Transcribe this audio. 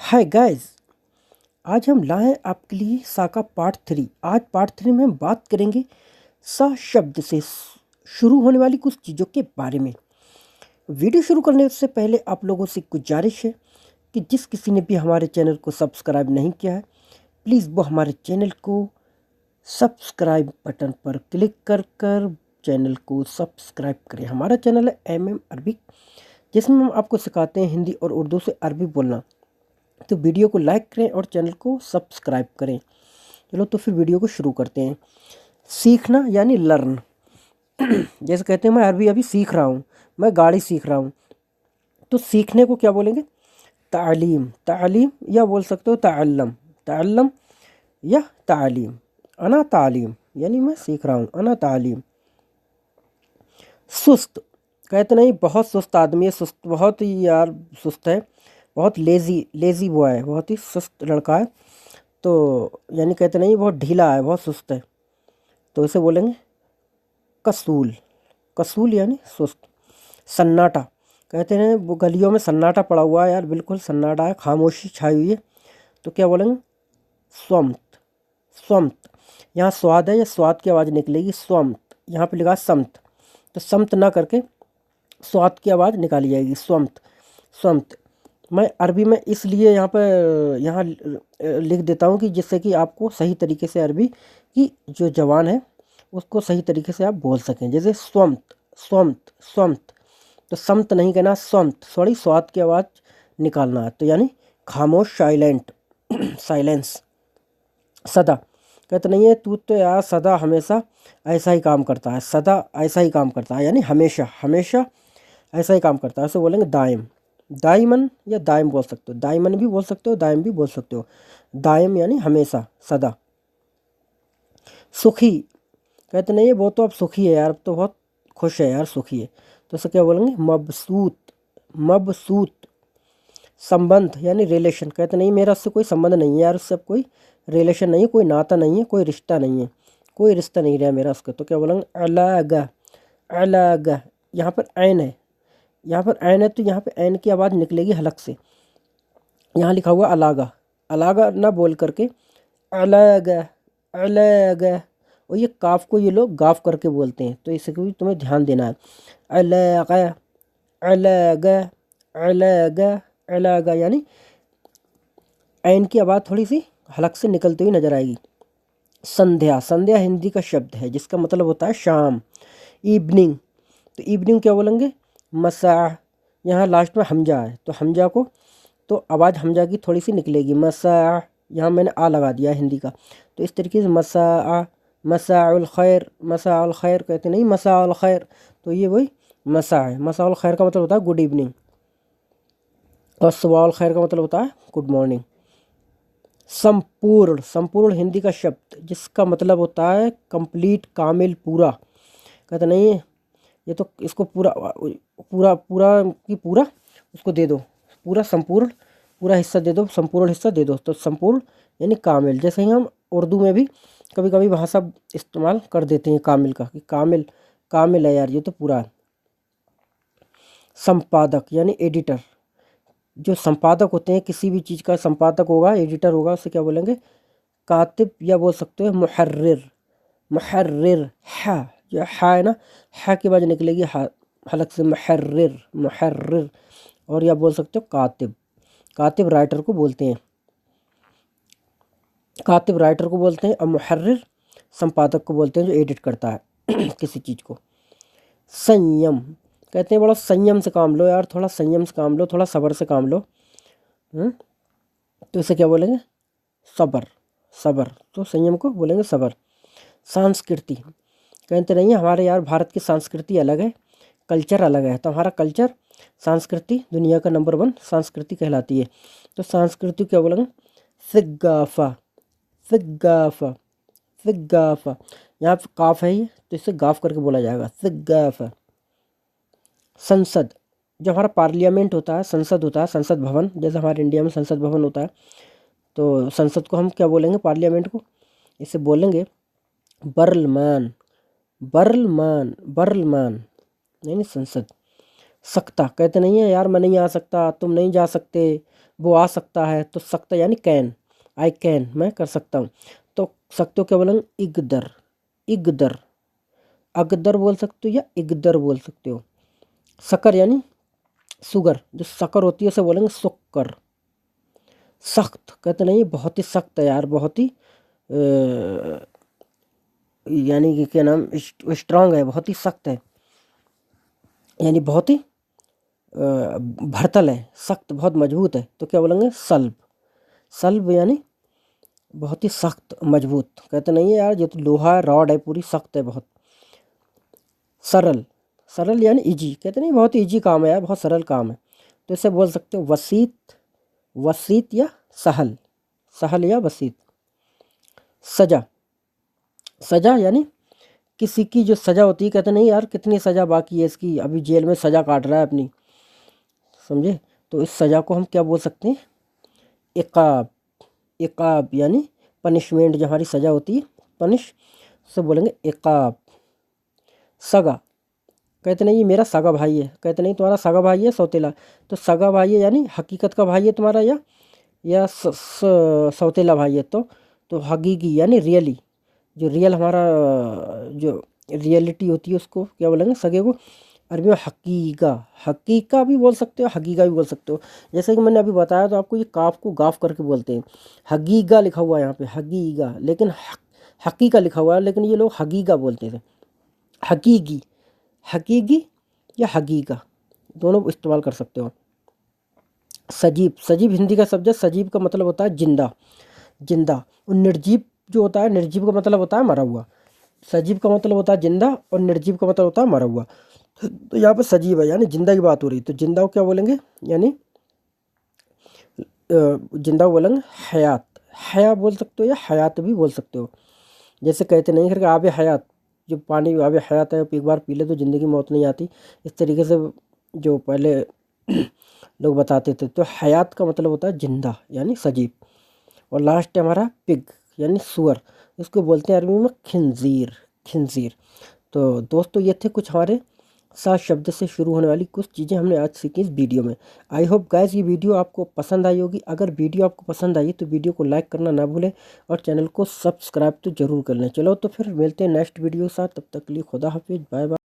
Hi guys. आज हम लाए हैं आपके लिए सा का पार्ट 3। आज पार्ट 3 में हम बात करेंगे सा शब्द से शुरू होने वाली कुछ चीज़ों के बारे में। वीडियो शुरू करने से पहले आप लोगों से गुजारिश है कि जिस किसी ने भी हमारे चैनल को सब्सक्राइब नहीं किया है, प्लीज़ वो हमारे चैनल को सब्सक्राइब बटन पर क्लिक कर कर चैनल को सब्सक्राइब करें। हमारा चैनल है MM अरबिक, जिसमें हम आपको सिखाते हैं हिंदी और उर्दू से अरबी बोलना। तो वीडियो को लाइक करें और चैनल को सब्सक्राइब करें। चलो तो फिर वीडियो को शुरू करते हैं। सीखना यानी लर्न। जैसे कहते हैं मैं अरबी अभी सीख रहा हूँ, मैं गाड़ी सीख रहा हूँ, तो सीखने को क्या बोलेंगे? तालीम। तालीम या बोल सकते हो ताअल्लम। ताअल्लम या तालीम। अना तालीम यानी मैं सीख रहा हूँ, अना तालीम। सुस्त, कहते नहीं बहुत सुस्त आदमी है, सुस्त बहुत ही यार सुस्त है, बहुत लेज़ी बॉय है, बहुत ही सुस्त लड़का है। तो यानी कहते नहीं बहुत ढीला है, बहुत सुस्त है, तो इसे बोलेंगे कसूल। कसूल यानी सुस्त। सन्नाटा, कहते हैं वो गलियों में सन्नाटा पड़ा हुआ है यार, बिल्कुल सन्नाटा है, खामोशी छाई हुई है, तो क्या बोलेंगे? स्वमत। स्वमत, यहाँ स्वाद है या स्वाद की आवाज़ निकलेगी, स्वमत। यहाँ पे लिखा है समत, तो समत ना करके स्वाद की आवाज़ निकाली जाएगी, स्वमत। स्वमत मैं अरबी में इसलिए यहाँ लिख देता हूँ कि जिससे कि आपको सही तरीके से अरबी की जो जवान है उसको सही तरीके से आप बोल सकें। जैसे स्वमत, स्वमत, स्वमत, तो समत नहीं कहना, स्वमत, सॉरी, स्वाद की आवाज़ निकालना है, तो यानी खामोश, साइलेंट। साइलेंस। सदा, कहते नहीं है तू तो यार सदा हमेशा ऐसा ही काम करता है, सदा ऐसा ही काम करता है यानी हमेशा हमेशा ऐसा ही काम करता है, ऐसे बोलेंगे दायम। दाइमन या दायम बोल सकते हो, दाइमन भी बोल सकते हो, दायम भी बोल सकते हो। दायम यानी हमेशा, सदा। सुखी, कहते नहीं है वो तो अब सुखी है यार, अब तो बहुत खुश है यार, सुखी है, तो इसे क्या बोलेंगे? मबसूत। मबसूत। संबंध यानी रिलेशन, कहते नहीं मेरा उससे कोई संबंध नहीं है यार, उससे अब कोई रिलेशन नहीं है, कोई नाता नहीं है, कोई रिश्ता नहीं है, कोई रिश्ता नहीं रहा मेरा उसका, तो क्या बोलेंगे? अलग। अलग। यहाँ पर ऐन है, यहाँ पर ऐन है, तो यहाँ पे ऐन की आवाज़ निकलेगी हलक से। यहाँ लिखा हुआ अलागा, अलागा ना बोल करके अलग। अलग। और ये काफ को ये लोग गाफ करके बोलते हैं, तो इसे भी तुम्हें ध्यान देना है। अलग। अलग। अलग। अलग यानी ऐन की आवाज़ थोड़ी सी हलक से निकलती हुई नजर आएगी। संध्या, संध्या हिंदी का शब्द है जिसका मतलब होता है शाम। इवनिंग, तो इवनिंग क्या बोलेंगे? मसा। यहाँ लास्ट में हमजा है, तो हमजा को तो आवाज़ हमजा की थोड़ी सी निकलेगी, मसा। यहाँ मैंने आ लगा दिया हिंदी का, तो इस तरीके से मसा आ। मसाउल खैर, मसाउल खैर कहते नहीं, मसाउल खैर, तो ये वही मसा है। मसाउल खैर का मतलब होता है गुड इवनिंग, और सवाल खैर का मतलब होता है गुड मॉर्निंग। संपूर्ण, संपूर्ण हिंदी का शब्द जिसका मतलब होता है कंप्लीट, कामिल, पूरा। कहते नहीं ये तो इसको पूरा पूरा पूरा की पूरा उसको दे दो, पूरा संपूर्ण, पूरा हिस्सा दे दो, संपूर्ण हिस्सा दे दो, तो संपूर्ण यानी कामिल। जैसे ही हम उर्दू में भी कभी कभी भाषा इस्तेमाल कर देते हैं कामिल का, कि कामिल, कामिल है यार, ये तो पूरा है। संपादक यानी एडिटर, जो संपादक होते हैं किसी भी चीज़ का, संपादक होगा, एडिटर होगा, उसे क्या बोलेंगे? कातिब या बोल सकते हो मुहर्रिर। मुहर्रिर, हा, जो हा है ना, हा की आवाज़ निकलेगी हा हलक से, मुहर्रिर। मुहर्रिर। और या बोल सकते हो कातिब। कातिब राइटर को बोलते हैं, कातिब राइटर को बोलते हैं, और मुहर्रिर संपादक को बोलते हैं जो एडिट करता है किसी चीज़ को। संयम, कहते हैं बड़ा संयम से काम लो यार, थोड़ा संयम से काम लो, थोड़ा सब्र से काम लो। तो इसे क्या बोलेंगे? सब्र। सब्र, तो संयम को बोलेंगे सब्र। संस्कृति, कहते नहीं है हमारे यार भारत की संस्कृति अलग है, कल्चर अलग है, तो हमारा कल्चर, संस्कृति दुनिया का नंबर 1 संस्कृति कहलाती है, तो संस्कृति क्या बोलेंगे? सिग्गाफा। सिग्गाफा। सिग्गाफा, यहाँ पे काफ है ये, तो इसे गाफ करके बोला जाएगा, सिग्गाफा। संसद, जो हमारा पार्लियामेंट होता है, संसद होता है, संसद भवन, जैसे हमारे इंडिया में संसद भवन होता है, तो संसद को हम क्या बोलेंगे? पार्लियामेंट को, इसे बोलेंगे बर्लमान। बर्लमान, बर्लमान यानी संसद। सकता कहते नहीं है यार मैं नहीं आ सकता, तुम नहीं जा सकते, वो आ सकता है। तो सकता यानी कैन, आई कैन, मैं कर सकता हूँ। तो सकते हो क्या बोलेंगे, इगदर, इगदर, अगदर बोल सकते हो या इगदर बोल सकते हो। शक्कर यानी शुगर, जो शक्कर होती है उसे बोलेंगे शुक्कर। सख्त कहते नहीं बहुत ही सख्त है यार, बहुत ही यानी कि क्या नाम, स्ट्रांग है, बहुत ही सख्त है, यानी बहुत ही भरतल है, सख्त बहुत मजबूत है। तो क्या बोलेंगे, सल्ब। सल्ब यानी बहुत ही सख्त मजबूत, कहते नहीं है यार ये तो लोहा है, रॉड है, पूरी सख्त है बहुत। सरल, सरल यानी इजी, कहते नहीं बहुत इजी काम है यार, बहुत सरल काम है। तो इसे बोल सकते हो वसीत, वसीत या सहल, सहल या वसीत। सजा, सजा यानी किसी की जो सजा होती है, कहते नहीं यार कितनी सजा बाकी है इसकी, अभी जेल में सजा काट रहा है अपनी, समझे। तो इस सजा को हम क्या बोल सकते हैं, इकाब, इकाब यानी पनिशमेंट, जो हमारी सजा होती है पनिश, से बोलेंगे इकाब। सगा, कहते नहीं ये मेरा सगा भाई है, कहते नहीं तुम्हारा सगा भाई है सौतेला, तो सगा भाई है यानी हकीकत का भाई है तुम्हारा, या सौतेला भाई है। तो हकीकी यानी रियली, जो रियल हमारा जो रियलिटी होती है उसको क्या बोलेंगे, सगे को अरबी में हकीका, हकीका भी बोल सकते हो, हकीका भी बोल सकते हो। जैसे कि मैंने अभी बताया, तो आपको ये काफ को गाफ करके बोलते हैं। हकीका लिखा हुआ है यहाँ पे, हकीका, लेकिन हकीका लिखा हुआ है, लेकिन ये लोग हकीका बोलते थे। हकीकी, हकीकी या हकीका, दोनों इस्तेमाल कर सकते हो। सजीव, सजीव हिंदी का शब्द है, सजीव का मतलब होता है जिंदा, जिंदा। और निर्जीव जो होता है, निर्जीव का मतलब होता है मरा हुआ। सजीव का मतलब होता है जिंदा और निर्जीव का मतलब होता है मरा हुआ। तो यहाँ पर सजीव है यानी जिंदा की बात हो रही, तो जिंदा को क्या बोलेंगे, यानी जिंदा को बोलेंगे हयात, हया बोल सकते हो या हयात भी बोल सकते हो। जैसे कहते नहीं करके आबे हयात, जो पानी आबे हयात है, एक बार पी ले तो ज़िंदगी मौत नहीं आती, इस तरीके से जो पहले लोग बताते थे। तो हयात का मतलब होता है जिंदा यानी सजीव। और लास्ट है हमारा पिग यानी सुअर, इसको बोलते हैं अरबी में खिंजीर, खिंजीर। तो दोस्तों ये थे कुछ हमारे 7 शब्द से शुरू होने वाली कुछ चीज़ें हमने आज सीखी इस वीडियो में। आई होप गाइस ये वीडियो आपको पसंद आई होगी। अगर वीडियो आपको पसंद आई तो वीडियो को लाइक करना ना भूलें और चैनल को सब्सक्राइब तो ज़रूर कर लें। चलो तो फिर मिलते हैं नेक्स्ट वीडियो के साथ, तब तक के लिए खुदा हाफिज़, बाय बाय।